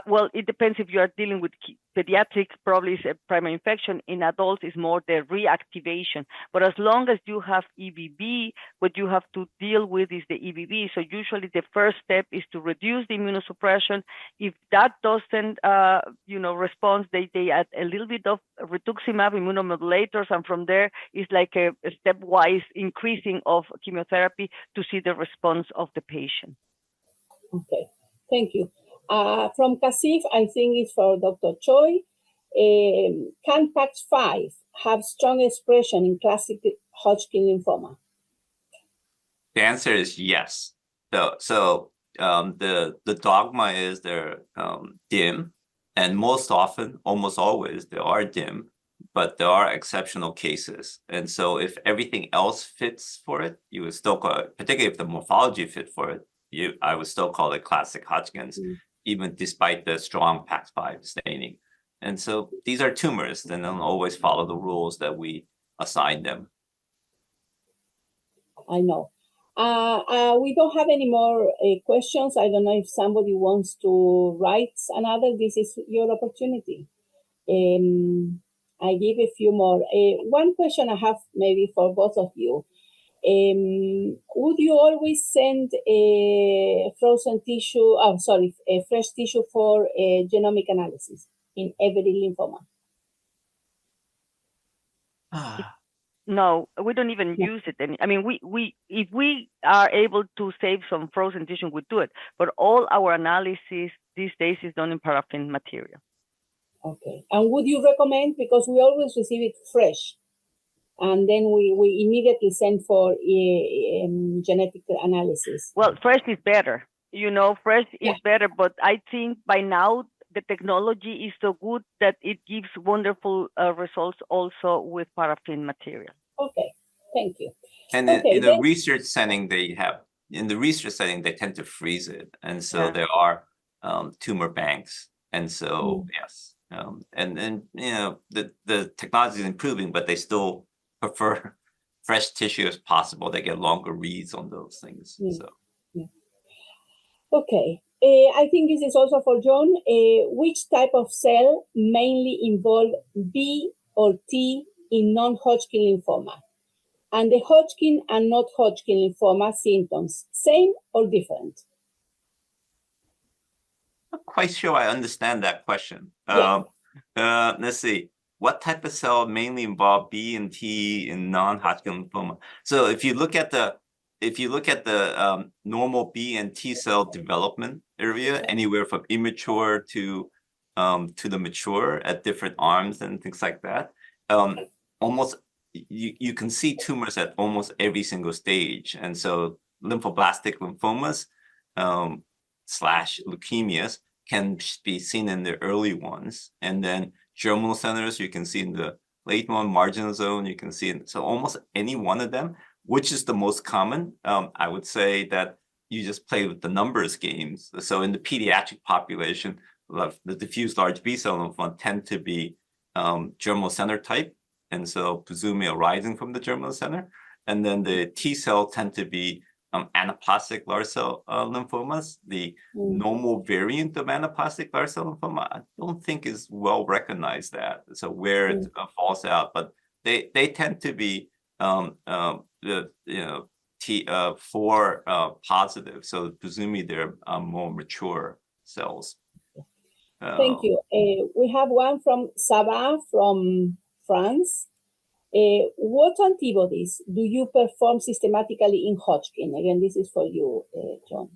S2: well, it depends if you are dealing with pediatric, probably is a primary infection. In adults, it's more the reactivation. But as long as you have EBV, what you have to deal with is the EBV. So usually the first step is to reduce the immunosuppression. If that doesn't, respond, they add a little bit of rituximab immunomodulators, and from there is like a stepwise increasing of chemotherapy to see the response of the patient.
S1: Okay, thank you. From Kasif, I think it's for Dr. Choi. Can PAX5 have strong expression in classic Hodgkin lymphoma?
S3: The answer is yes. So the dogma is they're dim, and most often, almost always, they are dim, but there are exceptional cases. And so if everything else fits for it, you would still call it, particularly if the morphology fit for it, I would still call it classic Hodgkin's, even despite the strong PAX5 staining. And so these are tumors, then they'll always follow the rules that we assign them.
S1: I know. We don't have any more questions. I don't know if somebody wants to write another. This is your opportunity. I give a few more. One question I have maybe for both of you. Would you always send a frozen tissue, a fresh tissue for genomic analysis in every lymphoma?
S2: No, we don't even use it. I mean, if we are able to save some frozen tissue, we do it. But all our analysis these days is done in paraffin material.
S1: Okay. And would you recommend, because we always receive it fresh, and then we immediately send for genetic analysis?
S2: Well, fresh is better. Fresh is better. But I think by now, the technology is so good that it gives wonderful results also with paraffin material.
S1: Okay, thank you.
S3: And in the research setting, they tend to freeze it, and so there are tumor banks, and so yes, and the technology is improving, but they still prefer fresh tissue as possible. They get longer reads on those things.
S1: Okay. I think this is also for John. Which type of cell mainly involve B or T in non-Hodgkin lymphoma? And the Hodgkin and not Hodgkin lymphoma symptoms, same or different?
S3: Not quite sure I understand that question. Let's see. What type of cell mainly involve B and T in non-Hodgkin lymphoma? So if you look at the normal B and T cell development area, anywhere from immature to the mature at different arms and things like that, almost you can see tumors at almost every single stage. And so lymphoblastic lymphomas / leukemias can be seen in the early ones, and then germinal centers you can see in the late one, marginal zone you can see in, so almost any one of them. Which is the most common? I would say that you just play with the numbers games. So in the pediatric population, the diffuse large B-cell lymphoma tend to be germinal center type, and so presumably arising from the germinal center. And then the T-cell tend to be anaplastic large cell lymphomas. The normal variant of anaplastic large cell lymphoma, I don't think is well recognized that. So where it falls out, but they tend to be 4 positive, so presumably they're more mature cells.
S1: Thank you. We have one from Saba from France. What antibodies do you perform systematically in Hodgkin? Again, this is for you, John.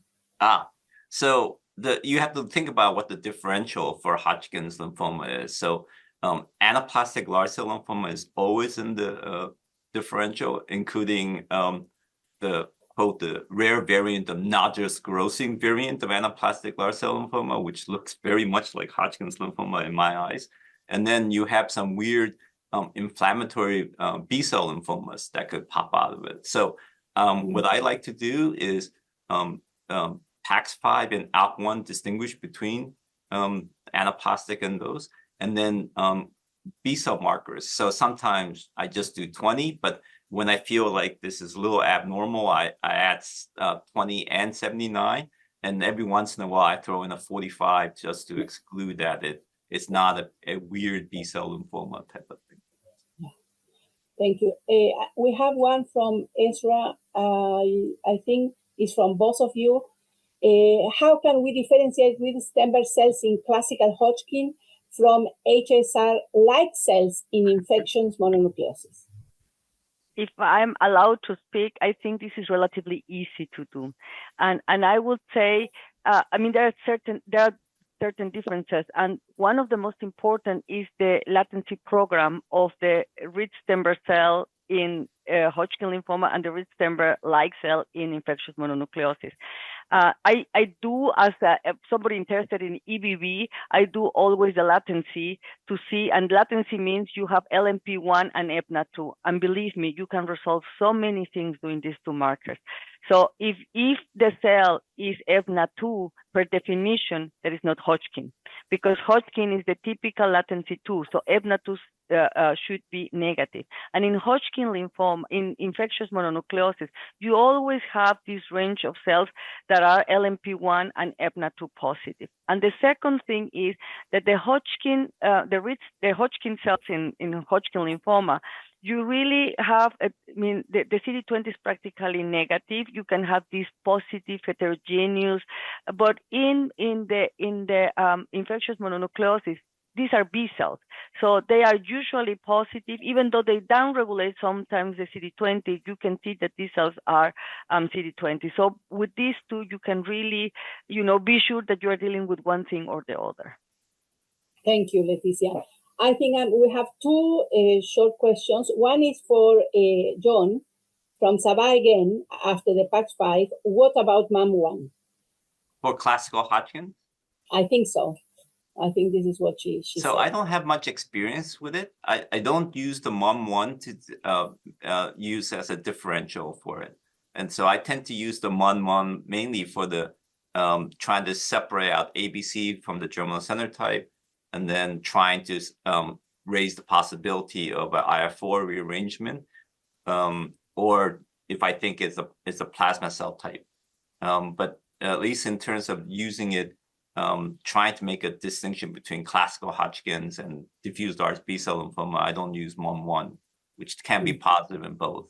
S3: So you have to think about what the differential for Hodgkin's lymphoma is. So anaplastic large cell lymphoma is always in the differential, including both the rare variant of nodular sclerosing variant of anaplastic large cell lymphoma, which looks very much like Hodgkin's lymphoma in my eyes. And then you have some weird inflammatory B-cell lymphomas that could pop out of it. So what I like to do is PAX5 and ALK1 distinguish between anaplastic and those, and then B-cell markers. So sometimes I just do 20, but when I feel like this is a little abnormal, I add 20 and 79, and every once in a while I throw in a 45 just to exclude that it's not a weird B-cell lymphoma type of thing.
S1: Thank you. We have one from Ezra. I think it's from both of you. How can we differentiate with stem cells in classical Hodgkin from HSR-like cells in infections mononucleosis?
S2: If I'm allowed to speak, I think this is relatively easy to do, and I would say, I mean, there are certain differences, and one of the most important is the latency program of the rich stem cell in Hodgkin lymphoma and the rich stem like cell in infectious mononucleosis. I do, as somebody interested in EBV, I do always the latency to see, and latency means you have LMP1 and EBNA2, and believe me, you can resolve so many things doing these 2 markers. So if the cell is EBNA2, per definition, that is not Hodgkin, because Hodgkin is the typical latency 2, so EBNA2 should be negative. And in Hodgkin lymphoma, in infectious mononucleosis, you always have this range of cells that are LMP1 and EBNA2 positive. And the second thing is that the Hodgkin, the Hodgkin cells in Hodgkin lymphoma, you really have, I mean, the CD20 is practically negative. You can have these positive heterogeneous, but in the infectious mononucleosis, these are B cells. So they are usually positive, even though they downregulate sometimes the CD20, you can see that these cells are CD20. So with these 2, you can really, be sure that you are dealing with one thing or the other.
S1: Thank you, Leticia. I think we have 2 short questions. One is for John from Sabah again, after the PAX5. What about MAM1?
S3: For classical Hodgkin?
S1: I think so. I think this is what she said.
S3: So I don't have much experience with it. I don't use the MUM1 to use as a differential for it. And so I tend to use the MUM1 mainly for the trying to separate out ABC from the germinal center type, and then trying to raise the possibility of an IR4 rearrangement, or if I think it's a plasma cell type. But at least in terms of using it, trying to make a distinction between classical Hodgkin's and diffuse large B-cell lymphoma, I don't use MUM1, which can be positive in both.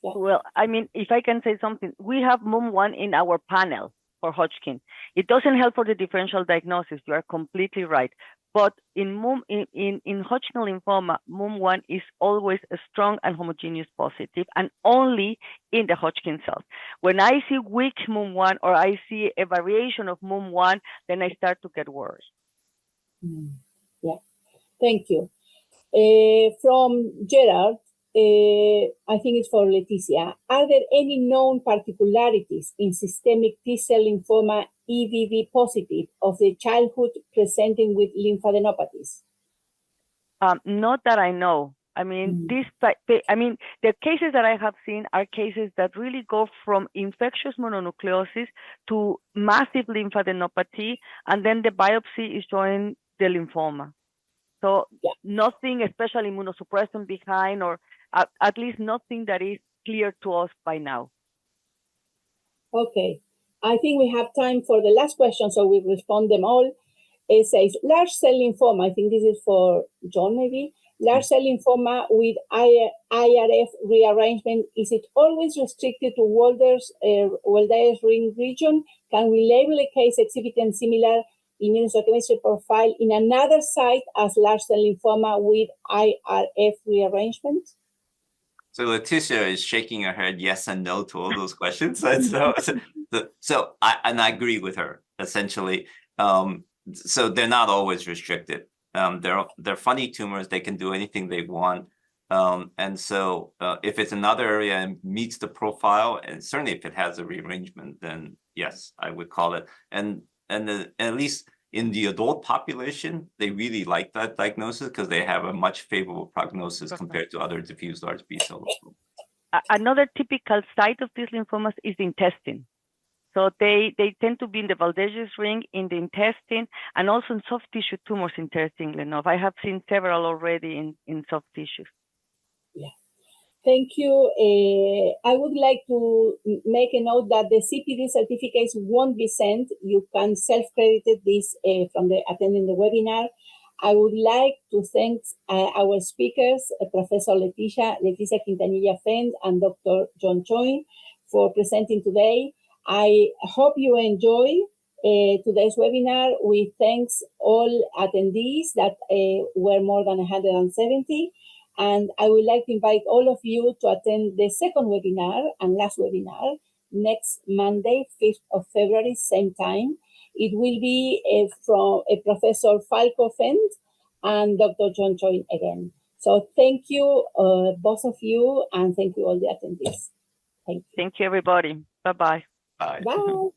S2: Well, I mean, if I can say something, we have MUM1 in our panel for Hodgkin. It doesn't help for the differential diagnosis. You are completely right. But in Hodgkin lymphoma, MUM1 is always a strong and homogeneous positive, and only in the Hodgkin cells. When I see weak MUM1 or I see a variation of MUM1, then I start to get worse.
S1: Yeah, thank you. From Gerard, I think it's for Leticia. Are there any known particularities in systemic T-cell lymphoma EBV positive of the childhood presenting with lymphadenopathies?
S2: Not that I know. I mean, the cases that I have seen are cases that really go from infectious mononucleosis to massive lymphadenopathy, and then the biopsy is showing the lymphoma. So nothing, especially immunosuppression behind, or at least nothing that is clear to us by now.
S1: Okay, I think we have time for the last question, so we'll respond them all. It says, large cell lymphoma, I think this is for John maybe, large cell lymphoma with IRF rearrangement, is it always restricted to Walden's ring region? Can we label a case exhibiting similar immunohistochemistry profile in another site as large cell lymphoma with IRF rearrangement?
S3: So Leticia is shaking her head yes and no to all those questions. And so I agree with her, essentially. So they're not always restricted. They're funny tumors. They can do anything they want. And so if it's another area and meets the profile, and certainly if it has a rearrangement, then yes, I would call it. And at least in the adult population, they really like that diagnosis because they have a much favorable prognosis compared to other diffuse large B-cell lymphomas.
S2: Another typical site of these lymphomas is the intestine. So they tend to be in the Walden's ring, in the intestine, and also in soft tissue tumors, interestingly enough. I have seen several already in soft tissues.
S1: Yeah. Thank you. I would like to make a note that the CPD certificates won't be sent. You can self-credit this from attending the webinar. I would like to thank our speakers, Professor Leticia Quintanilla-Fent and Dr. John Choi, for presenting today. I hope you enjoy today's webinar. We thanks all attendees that were more than 170. And I would like to invite all of you to attend the second webinar and last webinar next Monday, 5th of February, same time. It will be from Professor Falco Fent and Dr. John Choi again. So thank you, both of you, and thank you all the attendees. Thank you.
S2: Thank you, everybody. Bye-bye.
S3: Bye.
S1: Bye.